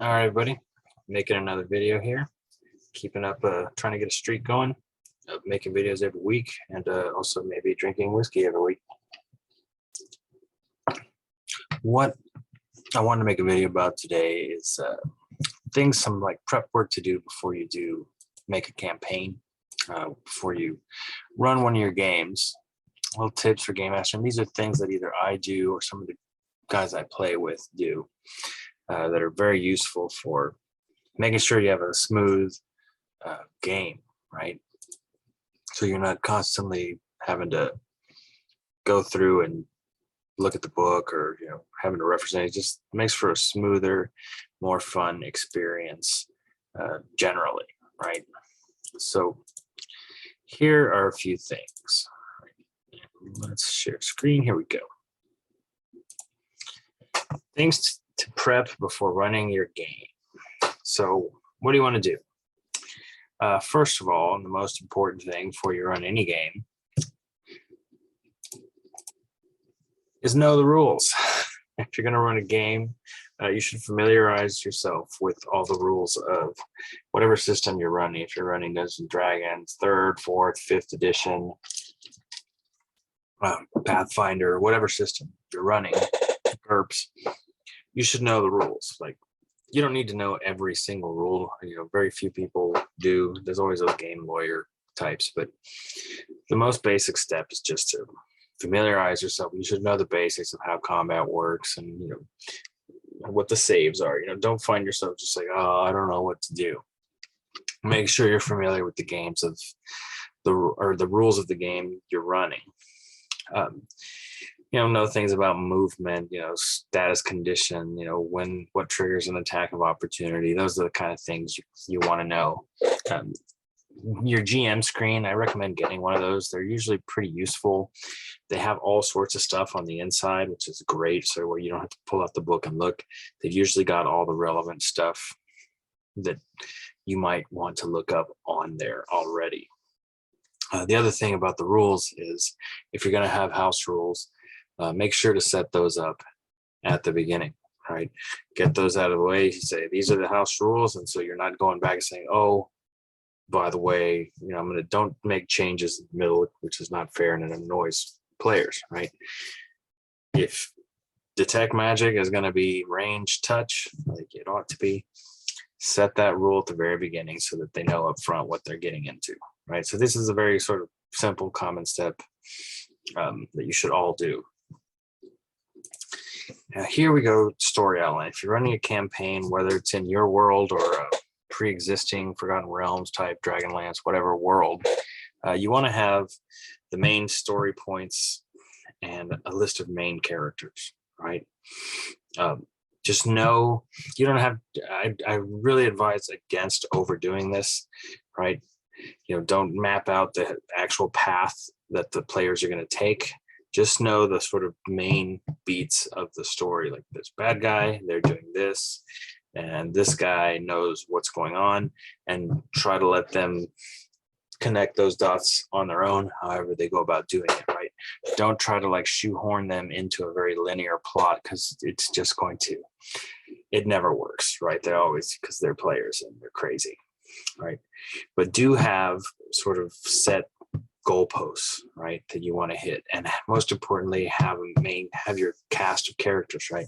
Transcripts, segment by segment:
All right, everybody, making another video here, keeping up, trying to get a streak going of making videos every week, and also maybe drinking whiskey every week. What I wanted to make a video about today is some like prep work to do before you do make a campaign, before you run one of your games. Little tips for game master, and these are things that either I do or some of the guys I play with do that are very useful for making sure you have a smooth game, right? So you're not constantly having to go through and look at the book or having to reference it. It just makes for a smoother, more fun experience generally, right? So here are a few things. Let's share screen. Here we go. Things to prep before running your game. So what do you want to do? First of all, and the most important thing before you run any game is know the rules. If you're going to run a game, you should familiarize yourself with all the rules of whatever system you're running. If you're running Dungeons and Dragons, 3rd, 4th, 5th edition, Pathfinder, whatever system you're running, GURPS, you should know the rules. Like, you don't need to know every single rule. Very few people do. There's always those game lawyer types, but the most basic step is just to familiarize yourself. You should know the basics of how combat works and what the saves are. Don't find yourself just like, oh, I don't know what to do. Make sure you're familiar with the games of the rules of the game you're running. Know things about movement, status condition, what triggers an attack of opportunity. Those are the kind of things you want to know. Your GM screen, I recommend getting one of those. They're usually pretty useful. They have all sorts of stuff on the inside, which is great. So where you don't have to pull out the book and look, they've usually got all the relevant stuff that you might want to look up on there already. The other thing about the rules is if you're going to have house rules, make sure to set those up at the beginning, right? Get those out of the way. You say, these are the house rules. And so you're not going back and saying, oh, by the way, don't make changes in the middle, which is not fair and it annoys players, right? If detect magic is going to be range touch, like it ought to be, set that rule at the very beginning so that they know up front what they're getting into, right? So this is a very sort of simple, common step that you should all do. Now here we go, story outline. If you're running a campaign, whether it's in your world or a pre-existing Forgotten Realms type, Dragonlance, whatever world, you want to have the main story points and a list of main characters, right? Just know you don't have, I really advise against overdoing this, right? Don't map out the actual path that the players are going to take. Just know the sort of main beats of the story, like this bad guy, they're doing this, and this guy knows what's going on, and try to let them connect those dots on their own, however they go about doing it, right? Don't try to like shoehorn them into a very linear plot, because it's just going to, it never works, right? They're always, because they're players and they're crazy, right? But do have sort of set goalposts, right, that you want to hit, and most importantly, have your cast of characters, right?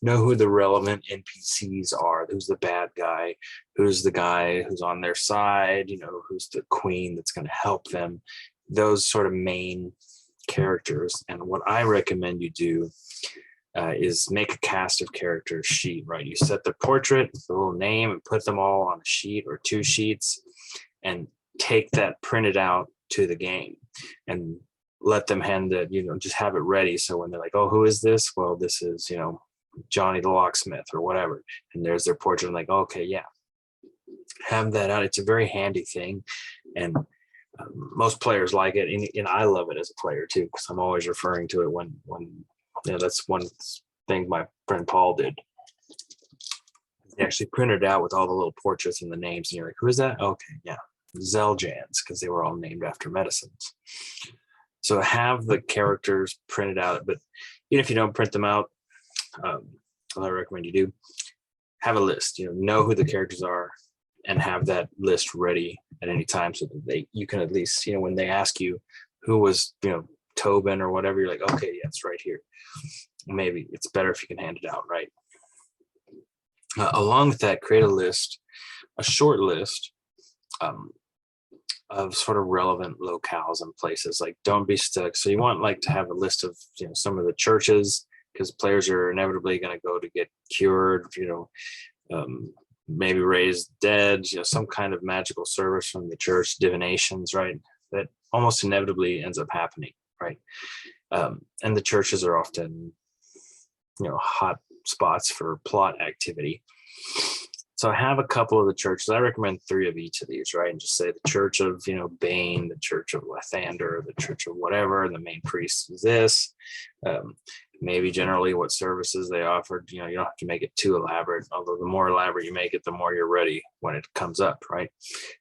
Know who the relevant NPCs are, who's the bad guy, who's the guy who's on their side, who's the queen that's going to help them, those sort of main characters. And what I recommend you do is make a cast of characters sheet, right? You set the portrait with the little name and put them all on a sheet or 2 sheets, and take that printed out to the game and let them hand it, just have it ready. So when they're like, oh, who is this? Well, this is, Johnny the locksmith or whatever. And there's their portrait. I'm like, okay, yeah, have that out. It's a very handy thing. And most players like it. And I love it as a player too, because I'm always referring to it when that's one thing my friend Paul did. He actually printed out with all the little portraits and the names. And you're like, who is that? Okay, yeah. Zeljans, because they were all named after medicines. So have the characters printed out, but even if you don't print them out, what I recommend you do, have a list, know who the characters are, and have that list ready at any time so that you can at least, when they ask you who was, Tobin or whatever, you're like, okay, yeah, it's right here. Maybe it's better if you can hand it out, right? Along with that, create a list, a short list of sort of relevant locales and places. Like, don't be stuck. So you want like to have a list of, some of the churches, because players are inevitably going to go to get cured, maybe raised dead, some kind of magical service from the church, divinations, right? That almost inevitably ends up happening, right? And the churches are often, hot spots for plot activity. So I have a couple of the churches. I recommend 3 of each of these, right? And just say the church of, Bane, the church of Lathander, the church of whatever, the main priest is this. Maybe generally what services they offered. You don't have to make it too elaborate, although the more elaborate you make it, the more you're ready when it comes up, right?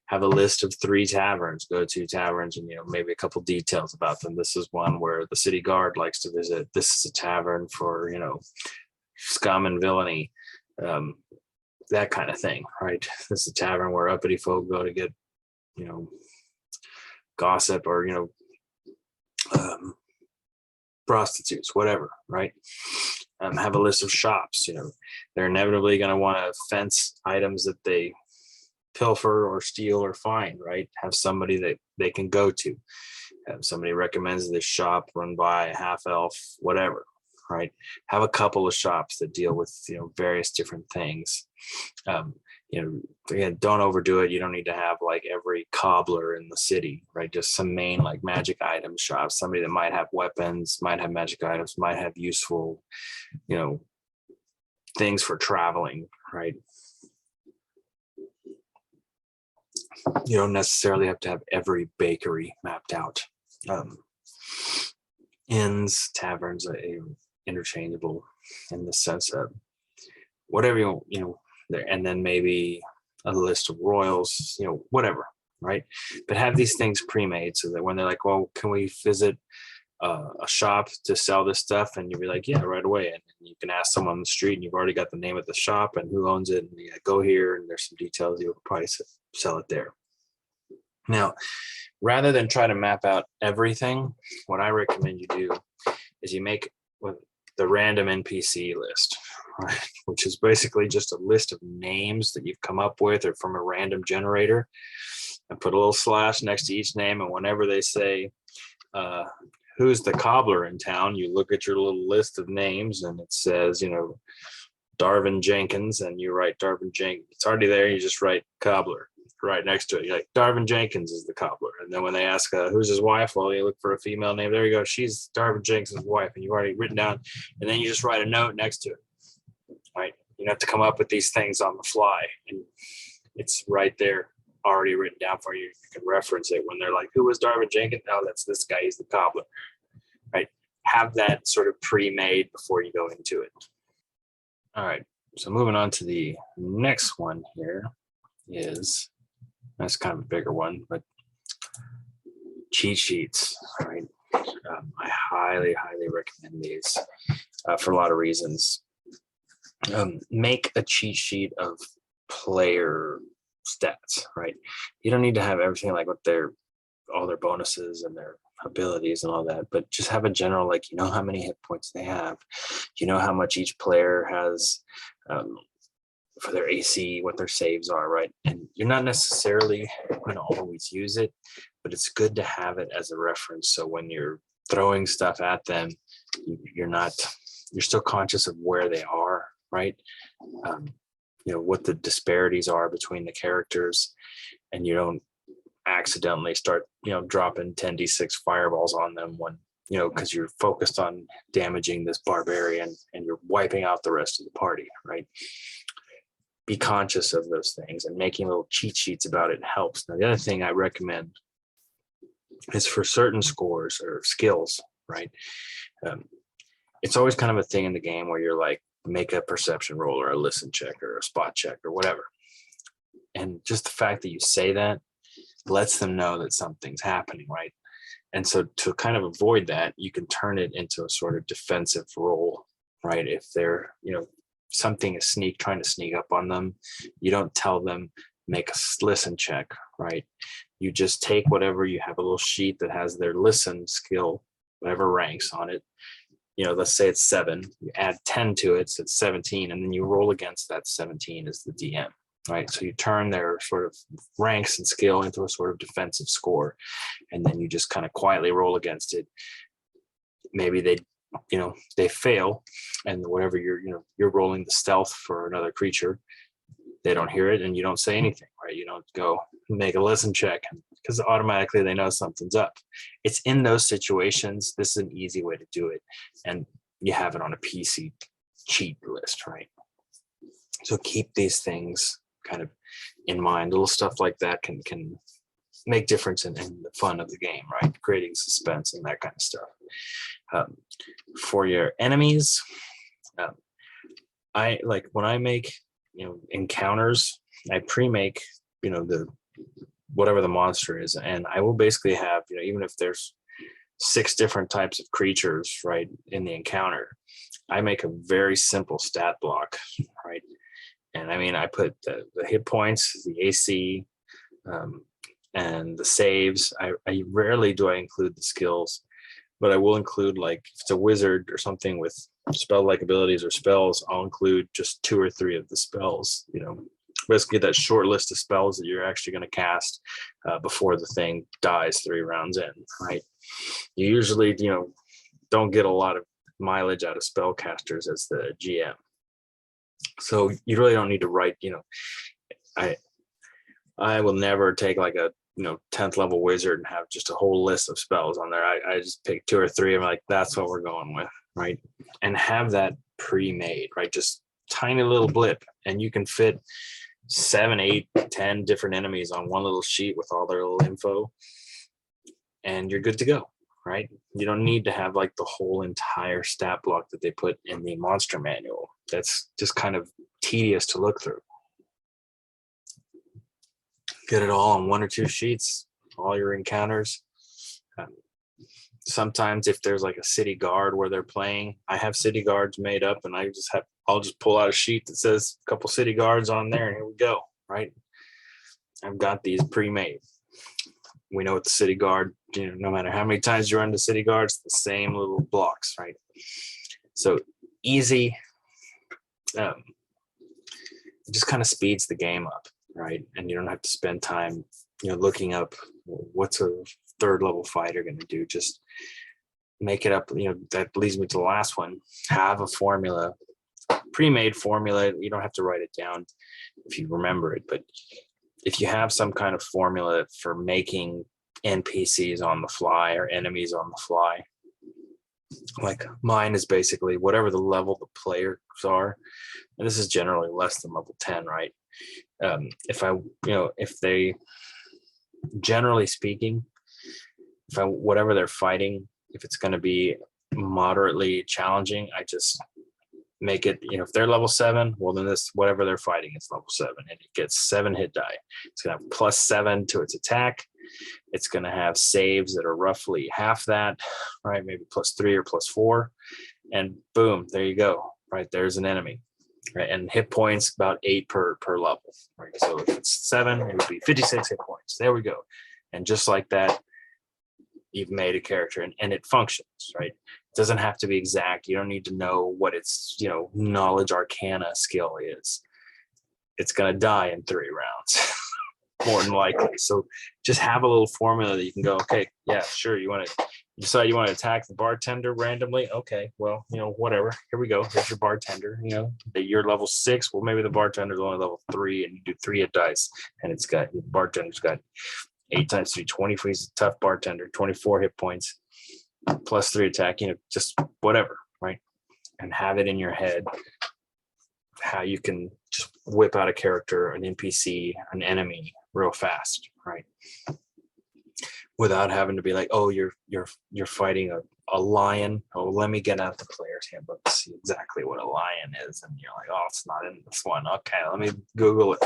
Have a list of 3 taverns, go-to taverns, and maybe a couple details about them. This is one where the city guard likes to visit. This is a tavern for, scum and villainy, that kind of thing, right? This is a tavern where uppity folk go to get, gossip or, prostitutes, whatever, right? Have a list of shops. They're inevitably going to want to fence items that they pilfer or steal or find, right? Have somebody that they can go to. Have somebody recommends this shop run by a half elf, whatever, right? Have a couple of shops that deal with various different things. Again, don't overdo it. You don't need to have like every cobbler in the city, right? Just some main like magic item shops, somebody that might have weapons, might have magic items, might have useful, things for traveling, right? You don't necessarily have to have every bakery mapped out. Inns, taverns are interchangeable in the sense of whatever there, and then maybe a list of royals, whatever, right? But have these things pre-made so that when they're like, well, can we visit a shop to sell this stuff? And you'll be like, yeah, right away. And you can ask someone on the street and you've already got the name of the shop and who owns it. And you go here and there's some details, you'll probably sell it there. Now, rather than try to map out everything, what I recommend you do is you make the random NPC list, right? Which is basically just a list of names that you've come up with or from a random generator, and put a little slash next to each name. And whenever they say, who's the cobbler in town, you look at your little list of names and it says, Darvin Jenkins, and you write Darvin Jenkins. It's already there. You just write cobbler right next to it. You're like, Darvin Jenkins is the cobbler. And then when they ask who's his wife, well, you look for a female name. There you go. She's Darvin Jenkins' wife, and you've already written down. And then you just write a note next to it. Right? You have to come up with these things on the fly, and it's right there, already written down for you. You can reference it when they're like, "Who was Darvin Jenkins?" Oh, that's this guy. He's the cobbler. Right? Have that sort of pre-made before you go into it. All right. So moving on to the next one here is, that's kind of a bigger one, but cheat sheets, right? I highly, highly recommend these for a lot of reasons. Make a cheat sheet of player stats, right? You don't need to have everything like what all their bonuses and their abilities and all that, but just have a general, like, how many hit points they have, how much each player has for their AC, what their saves are, right? And you're not necessarily going to always use it, but it's good to have it as a reference. So when you're throwing stuff at them, you're still conscious of where they are, right? What the disparities are between the characters, and you don't accidentally start, dropping 10d6 fireballs on them when, because you're focused on damaging this barbarian and you're wiping out the rest of the party, right? Be conscious of those things, and making little cheat sheets about it helps. Now, the other thing I recommend is for certain scores or skills, right? It's always kind of a thing in the game where you're like, make a perception roll or a listen check or a spot check or whatever. And just the fact that you say that lets them know that something's happening, right? And so to kind of avoid that, you can turn it into a sort of defensive role, right? If they're, something is trying to sneak up on them, you don't tell them, make a listen check, right? You just take whatever, you have a little sheet that has their listen skill, whatever ranks on it. Let's say it's 7, you add 10 to it, so it's 17, and then you roll against that 17 as the DM, right? So you turn their sort of ranks and skill into a sort of defensive score, and then you just kind of quietly roll against it. Maybe they fail, and whatever you're rolling the stealth for another creature, they don't hear it, and you don't say anything, right? You don't go make a listen check, because automatically they know something's up. It's in those situations, this is an easy way to do it, and you have it on a PC cheat list, right? So keep these things kind of in mind. Little stuff like that can make difference in the fun of the game, right? Creating suspense and that kind of stuff. For your enemies, I like when I make encounters, I pre-make the whatever the monster is, and I will basically have even if there's 6 different types of creatures, right, in the encounter, I make a very simple stat block, right? And I mean, I put the hit points, the AC, and the saves. I rarely do I include the skills, but I will include, like, if it's a wizard or something with spell-like abilities or spells, I'll include just 2 or 3 of the spells, basically that short list of spells that you're actually going to cast before the thing dies 3 rounds in, right? You usually, don't get a lot of mileage out of spellcasters as the GM. So you really don't need to write, I will never take like a 10th level wizard and have just a whole list of spells on there. I just pick 2 or 3. I'm like, that's what we're going with, right? And have that pre-made, right? Just tiny little blip, and you can fit 7, 8, 10 different enemies on one little sheet with all their little info, and you're good to go, right? You don't need to have like the whole entire stat block that they put in the monster manual. That's just kind of tedious to look through. Get it all on 1 or 2 sheets, all your encounters. Sometimes if there's like a city guard where they're playing, I have city guards made up, and I'll just pull out a sheet that says a couple city guards on there, and here we go, right? I've got these pre-made. We know what the city guard, no matter how many times you run the city guards, the same little blocks, right? So easy. It just kind of speeds the game up, right? And you don't have to spend time, looking up what's a 3rd level fighter going to do. Just make it up. That leads me to the last one. Have a formula, pre-made formula. You don't have to write it down if you remember it, but if you have some kind of formula for making NPCs on the fly or enemies on the fly, like mine is basically whatever the level the players are, and this is generally less than level 10, right? If they, generally speaking, whatever they're fighting, if it's going to be moderately challenging, I just make it, if they're level 7, well, then this, whatever they're fighting, is level 7, and it gets 7 hit die. It's going to have +7 to its attack. It's going to have saves that are roughly half that, right? Maybe +3 or +4, and boom, there you go, right? There's an enemy, right? And hit points about 8 per level, right? So if it's 7, it would be 56 hit points. There we go. And just like that, you've made a character, and it functions, right? It doesn't have to be exact. You don't need to know what its, knowledge arcana skill is. It's going to die in 3 rounds, more than likely. So just have a little formula that you can go, okay, yeah, sure. You decide you want to attack the bartender randomly. Okay, well, whatever. Here we go. Here's your bartender. That you're level 6. Well, maybe the bartender's only level 3, and you do 3 hit dice, and the bartender's got 8 times 3, 20. He's a tough bartender. 24 hit points, +3 attack. Just whatever, right? And have it in your head how you can just whip out a character, an NPC, an enemy real fast, right? Without having to be like, oh, you're fighting a lion. Oh, let me get out the player's handbook to see exactly what a lion is. And you're like, oh, it's not in this one. Okay, let me Google it.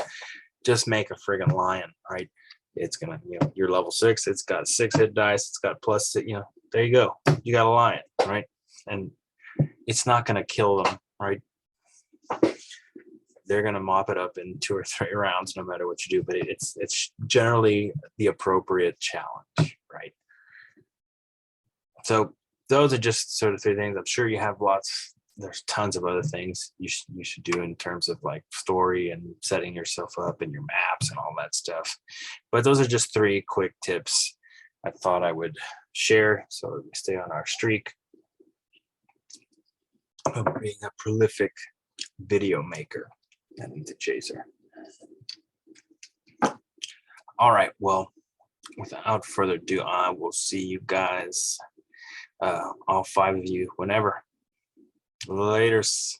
Just make a friggin' lion, right? It's gonna, you're level 6. It's got 6 hit dice. It's got +6. There you go. You got a lion, right? And it's not gonna kill them, right? they're going to mop it up in 2 or 3 rounds, no matter what you do. But it's generally the appropriate challenge, right? So those are just sort of 3 things. I'm sure you have lots. There's tons of other things you should do in terms of like story and setting yourself up and your maps and all that stuff. But those are just 3 quick tips I thought I would share so that we stay on our streak of being a prolific video maker and the chaser. All right, well, without further ado, I will see you guys, all 5 of you, whenever. Laters.